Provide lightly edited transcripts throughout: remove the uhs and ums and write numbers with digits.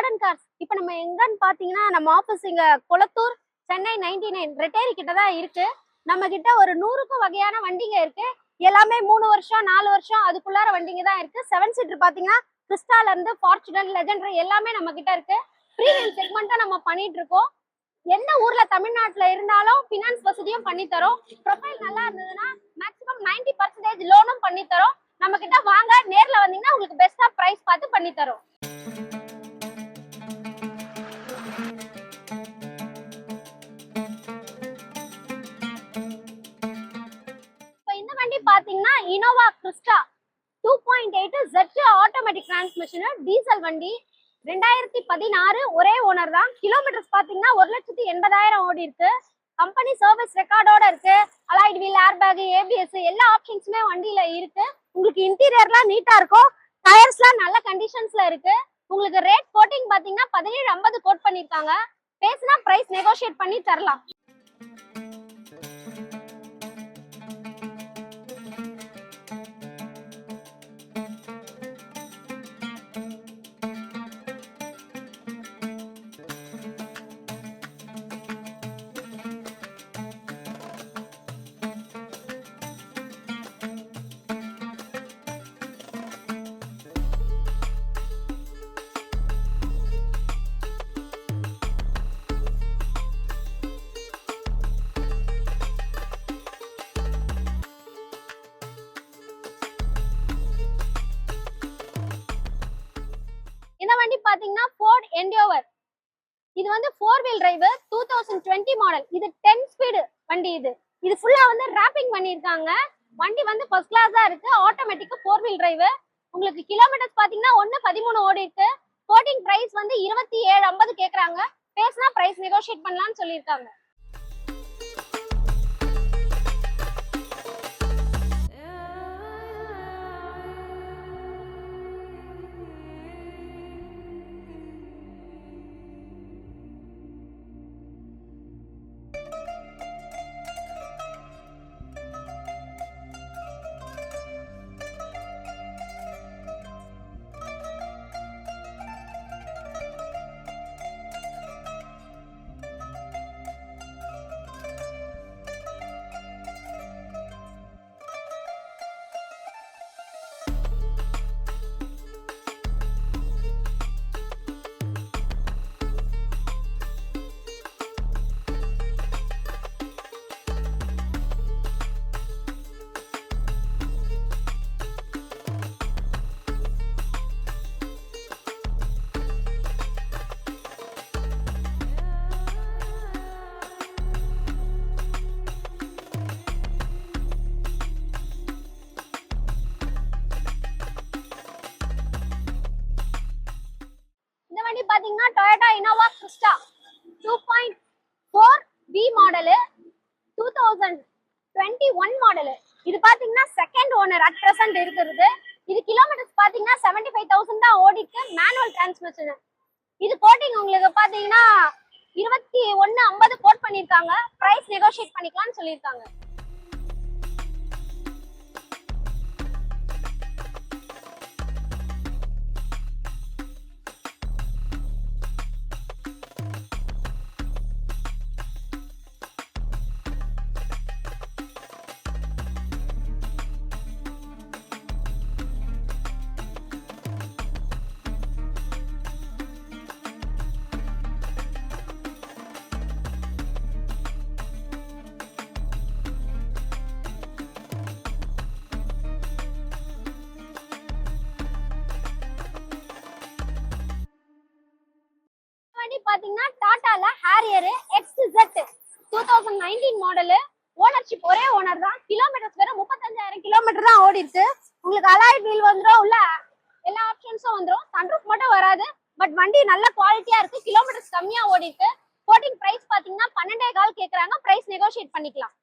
Garden cars. இப்போ நம்ம எங்கன்னு பாத்தீங்கன்னா நம்ம ஆபீஸ் இங்க கொளத்தூர் சென்னை 99 ரெட்டேரி கிட்ட தான் இருக்கு. நம்ம கிட்ட ஒரு 100க்கும் வகையான வண்டிங்க இருக்கு. எல்லாமே 3 வருஷம் 4 வருஷம் அதுக்குள்ளார வண்டிங்க தான் இருக்கு. 7 சீட்டர் பாத்தீங்கன்னா கிறிஸ்டால இருந்து ஃபார்ச்சுனர் லெஜெண்டரி எல்லாமே நம்ம கிட்ட இருக்கு. ப்ரீமியம் செக்மெண்ட்டும் நம்ம பண்ணிட்டு இருக்கோம். எந்த ஊர்ல தமிழ்நாட்டுல இருந்தாலும் பினான்ஸ் வசதியும் பண்ணி தரோம். ப்ரொஃபைல் நல்லா இருந்ததுன்னா மேக்ஸிமம் 90% லோனும் பண்ணி தரோம். நம்ம கிட்ட வாங்க, நேர்ல வந்தீங்கன்னா உங்களுக்கு பெஸ்டா பிரைஸ் பார்த்து பண்ணி தரோம். இப்போ இந்த வண்டி பாத்தீங்கன்னா Innova Crysta 2.8 Z automatic transmission diesel வண்டி. 2016 ஒரே ஓனர் தான். கிலோமீட்டர்ஸ் பாத்தீங்கன்னா 1,80,000 ஓடி இருக்கு. கம்பெனி சர்வீஸ் ரெக்கார்டோட இருக்கு. Alloyed wheel, air bag, ABS எல்லா ஆப்ஷன்ஸுமே வண்டியில இருக்கு. உங்களுக்கு இன்டீரியர்லாம் நீட்டா இருக்கும். டயர்ஸ்லாம் நல்ல கண்டிஷன்ஸ்ல இருக்கு. உங்களுக்கு ரேட் கோட்டிங் பாத்தீங்கன்னா 1750 கோட் பண்ணிருக்காங்க. பேசினா பிரைஸ் நெகோஷியேட் பண்ணி தரலாம். இந்த வண்டி பாத்தீங்கன்னா Ford Endeavour. இது வந்து 4 வீல் டிரைவ் 2020 மாடல். இது 10 ஸ்பீடு வண்டி. இது ஃபுல்லா வந்து ராப்பிங் பண்ணிருக்காங்க. வண்டி வந்து ஃபர்ஸ்ட் கிளாஸா இருக்கு. Automatic 4 wheel drive. உங்களுக்கு கிலோமீட்டர்ஸ் பாத்தீங்கன்னா 1.13 ஓடி இருக்கு. கோட்டிங் பிரைஸ் வந்து 2750 கேக்குறாங்க. பேசினா பிரைஸ் நெகோஷியேட் பண்ணலாம்னு சொல்லிருக்காங்க. பாத்தீங்கன்னா Toyota Innova Crista 2.4 B model 2021 model. இது பாத்தீங்கன்னா செகண்ட் ஓனர் அட் பிரசன்ட் இருக்குது. இது கிலோமீட்டர்ஸ் பாத்தீங்கன்னா 75,000 தான் ஓடிக்கு. Manual transmission. இது கோட்டிங் உங்களுக்கு பாத்தீங்கன்னா 2150 கோட் பண்ணிருக்காங்க. பிரைஸ் நெகோஷியேட் பண்ணிக்கலாம்னு சொல்லிருக்காங்க. பாத்தீங்கன்னா டாடால ஹாரியர் XZ 2019 மாடல். ஓனர்ஷிப் ஒரே ஓனர் தான். கிலோமீட்டர்ஸ் வெறும் 35,000 கிலோமீட்டர் தான் ஓடி இருக்கு. உங்களுக்கு அலாய்ட் வீல் வந்துரும். உள்ள எல்லா ஆப்ஷன்ஸும் வந்துரும். சன்ரூஃப் மட்டும் வராது. பட் வண்டி நல்ல குவாலிட்டியா இருக்கு. கிலோமீட்டர்ஸ் கம்மியா ஓடி இருக்கு. கோட்டிங் பிரைஸ் பாத்தீங்கன்னா 12,400 கேக்குறாங்க. பிரைஸ் நெகோஷியேட் பண்ணிக்கலாம்.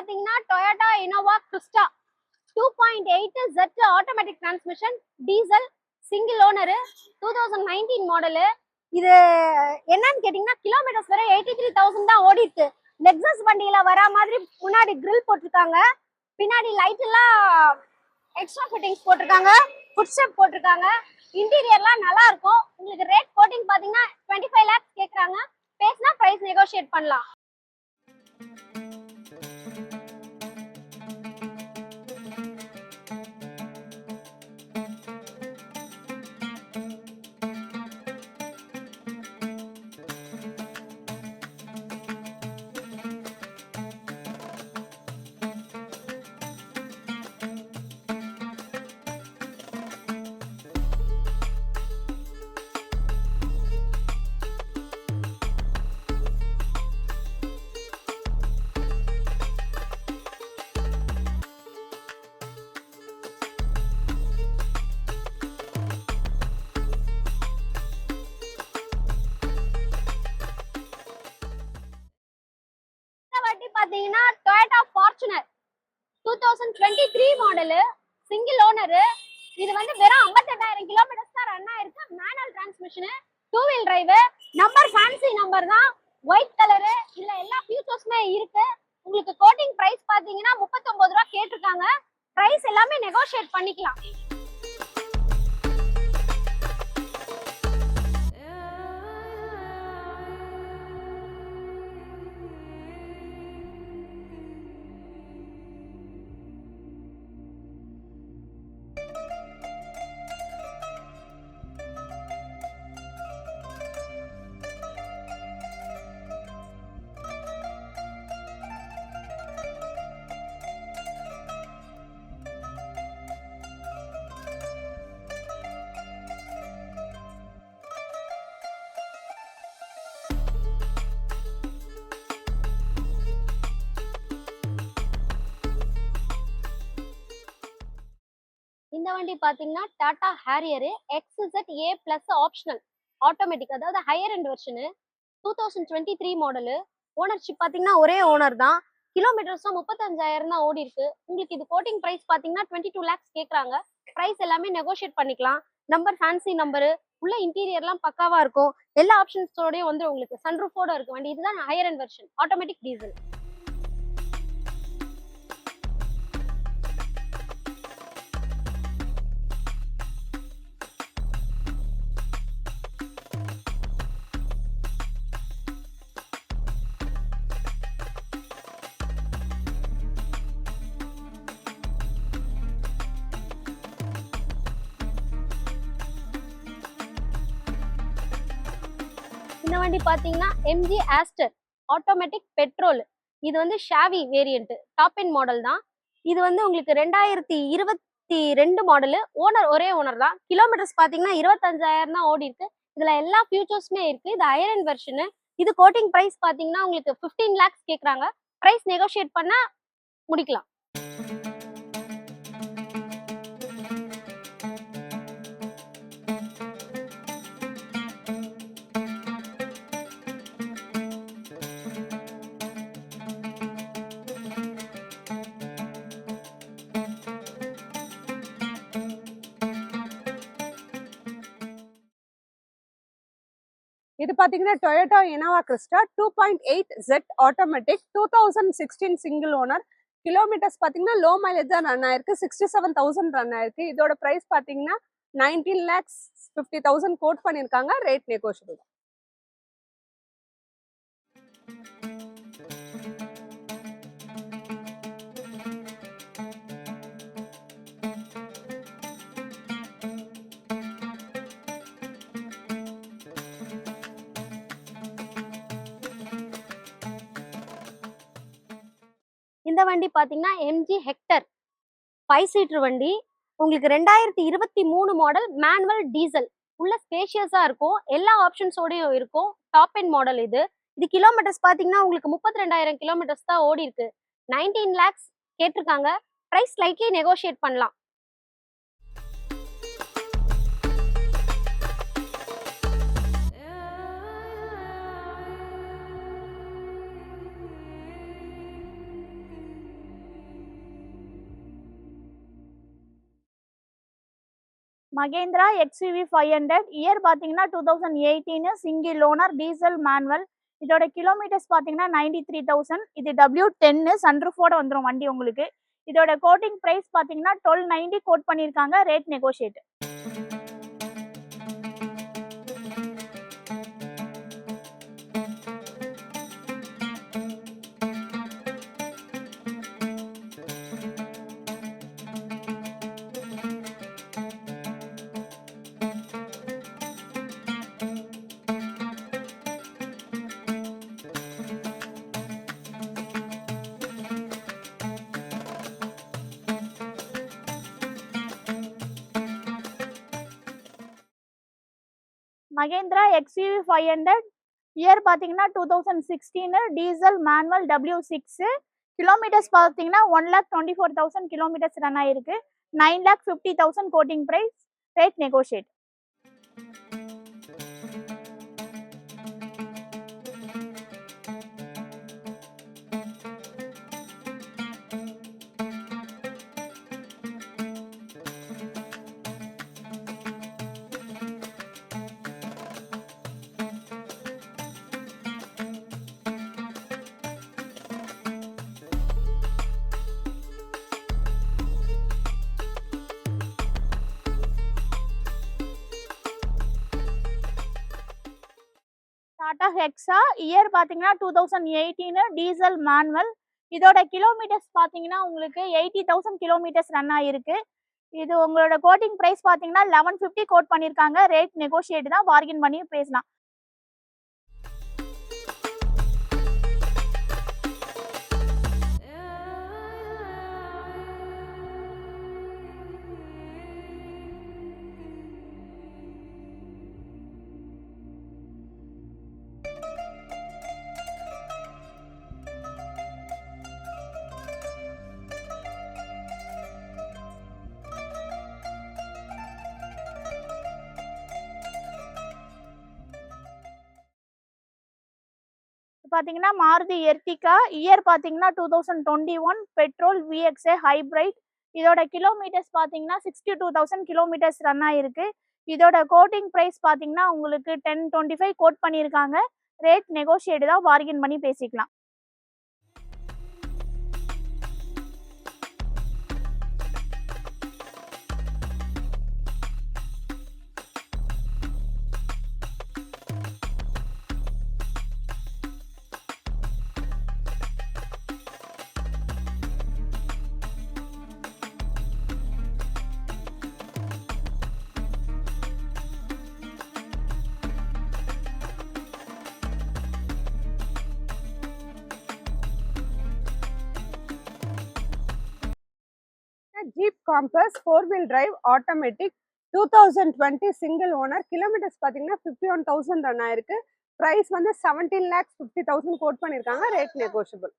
பாத்தீங்கன்னா Toyota Innova Crysta 2.8 Z automatic transmission diesel single owner 2019 model. இது என்னன்னு கேட்டீங்கன்னா கிலோமீட்டர்ஸ் வரை 83,000 தான் ஓடி இருக்கு. லெக்ஸஸ் வண்டியில வர மாதிரி முன்னாடி கிரில் போட்டிருக்காங்க, பின்னாடி லைட் எல்லாம் எக்ஸ்ட்ரா ஃபிட்டிங்ஸ் போட்டிருக்காங்க, ஃபுட் ஸ்டெப் போட்டிருக்காங்க. இன்டீரியர்லாம் நல்லா இருக்கும். உங்களுக்கு ரேட் கோட்டிங் பாத்தீங்கன்னா 25 lakhs கேக்குறாங்க. பேசினா பிரைஸ் நெகோஷியேட் பண்ணலாம். பாத்தீங்கன்னா Toyota Fortuner 2023 model single owner. இது வந்து வெறும் 58,000 கிலோமீட்டர்ஸ் தான் ரன் ஆயிருக்கு. Manual transmission, 2 wheel drive. Number fancy number தான், ஒயிட் கலரு. இதுல எல்லா ஃபீச்சர்ஸுமே இருக்கு. உங்களுக்கு கோட்டிங் பிரைஸ் பாத்தீங்கன்னா 39 ரூபா கேட்டிருக்காங்க. பிரைஸ் எல்லாமே நெகோஷியேட் பண்ணிக்கலாம். இந்த வண்டி பாத்தீங்கன்னா Tata Harrier XZ A+ optional automatic, அதாவது higher end version. 2023 model. Ownership பாத்தீங்கன்னா ஒரே ஓனர் தான். கிலோமீட்டர்ஸ் 35,000 தான் ஓடி இருக்கு. உங்களுக்கு இது கோட்டிங் பிரைஸ் பாத்தீங்கன்னா 22 lakhs கேக்குறாங்க. பிரைஸ் எல்லாமே நெகோஷியேட் பண்ணிக்கலாம். Number fancy number. உள்ள இன்டீரியர்லாம் பக்காவா இருக்கும். எல்லா ஆப்ஷன்ஸோடயும் வந்து உங்களுக்கு சன்ரூஃபோட இருக்கு வண்டி. இதுதான் higher end version automatic diesel. இந்த வண்டி பாத்தீங்கன்னா MG ஆஸ்டர் ஆட்டோமேட்டிக் பெட்ரோல். இது வந்து Xavi variant, top end model தான். இது வந்து உங்களுக்கு 2022 மாடலு. ஓனர் ஒரே ஓனர் தான். கிலோமீட்டர்ஸ் பாத்தீங்கன்னா 25,000 தான் ஓடி இருக்கு. இதுல எல்லா ஃபியூச்சர்ஸுமே இருக்கு. இது ஹையர் எண்ட் வெர்ஷனு. இது கோட்டிங் பிரைஸ் பாத்தீங்கன்னா உங்களுக்கு 15 lakhs கேக்குறாங்க. பிரைஸ் நெகோஷியேட் பண்ண முடிக்கலாம். இது பாத்தீங்கன்னா Toyota Innova Crysta 2.8 Z automatic 2016 single owner. Kilometres பாத்தீங்கன்னா லோ மைலேஜ் தான் ரன் ஆயிருக்கு. 67,000 ரன் ஆயிருக்கு. இதோட பிரைஸ் பாத்தீங்கன்னா 19,50,000 கோட் பண்ணிருக்காங்க. Rate negotiable. இந்த வண்டி பாத்தீங்கன்னா MG ஹெக்டர் 5 சீட்டர் வண்டி. உங்களுக்கு 2023 மாடல், மேனுவல் டீசல். உள்ள ஸ்பேஷியஸா இருக்கும். எல்லா ஆப்ஷன்ஸோடயும் இருக்கும். டாப் எண்ட் மாடல் இது. இது கிலோமீட்டர்ஸ் பாத்தீங்கன்னா உங்களுக்கு 32,000 கிலோமீட்டர்ஸ் தான் ஓடி இருக்கு. 19 lakhs கேட்டிருக்காங்க. பிரைஸ் ஸ்லைட்லி நெகோஷியேட் பண்ணலாம். மகேந்திரா XUV 500 இயர் பார்த்தீங்கன்னா 2018 சிங்கிள் ஓனர் டீசல் மேனுவல். இதோட கிலோமீட்டர்ஸ் பார்த்தீங்கன்னா 93,000. இது W10 சன்ரூஃபோட வந்துடும் வண்டி உங்களுக்கு. இதோட கோட்டிங் ப்ரைஸ் பார்த்தீங்கன்னா 1290 கோட் பண்ணியிருக்காங்க. Rate negotiate. Mahindra XUV 500 year பார்த்தீங்கன்னா 2016 டீசல் மேனுவல் W6. கிலோமீட்டர்ஸ் பார்த்தீங்கன்னா 1,24,000 கிலோமீட்டர்ஸ் ரன் ஆயிருக்கு. 9,50,000 quoting price. Rate negotiate. Tata Hexa year பார்த்தீங்கன்னா 2018 டீசல் மேனுவல். இதோட கிலோமீட்டர்ஸ் பார்த்தீங்கன்னா உங்களுக்கு 80,000 கிலோமீட்டர்ஸ் ரன் ஆயிருக்கு. இது உங்களோட கோட்டிங் ப்ரைஸ் பார்த்தீங்கன்னா 1150 கோட் பண்ணியிருக்காங்க. ரேட் நெகோஷியேட் தான், பார்கெயின் பண்ணி பேசலாம். பார்த்தீங்கன்னா மாருதி எர்டிகா இயர் பார்த்தீங்கன்னா 2021 பெட்ரோல் VXA ஹைப்ரைட். இதோட கிலோமீட்டர்ஸ் பார்த்தீங்கன்னா 62,000 கிலோமீட்டர்ஸ் ரன் ஆயிருக்கு. இதோட கோட்டிங் ப்ரைஸ் பார்த்தீங்கன்னா உங்களுக்கு 1025 கோட் பண்ணியிருக்காங்க. ரேட் நெகோஷியேட் தான், பார்கெயின் பண்ணி பேசிக்கலாம். Jeep Compass 4-wheel drive automatic 2020 single owner. Kilometres பார்த்தீங்கன்னா 51,000 ரன் ஆயிருக்கு. ப்ரைஸ் வந்து 17,50,000 கோட் பண்ணியிருக்காங்க. Rate negotiable.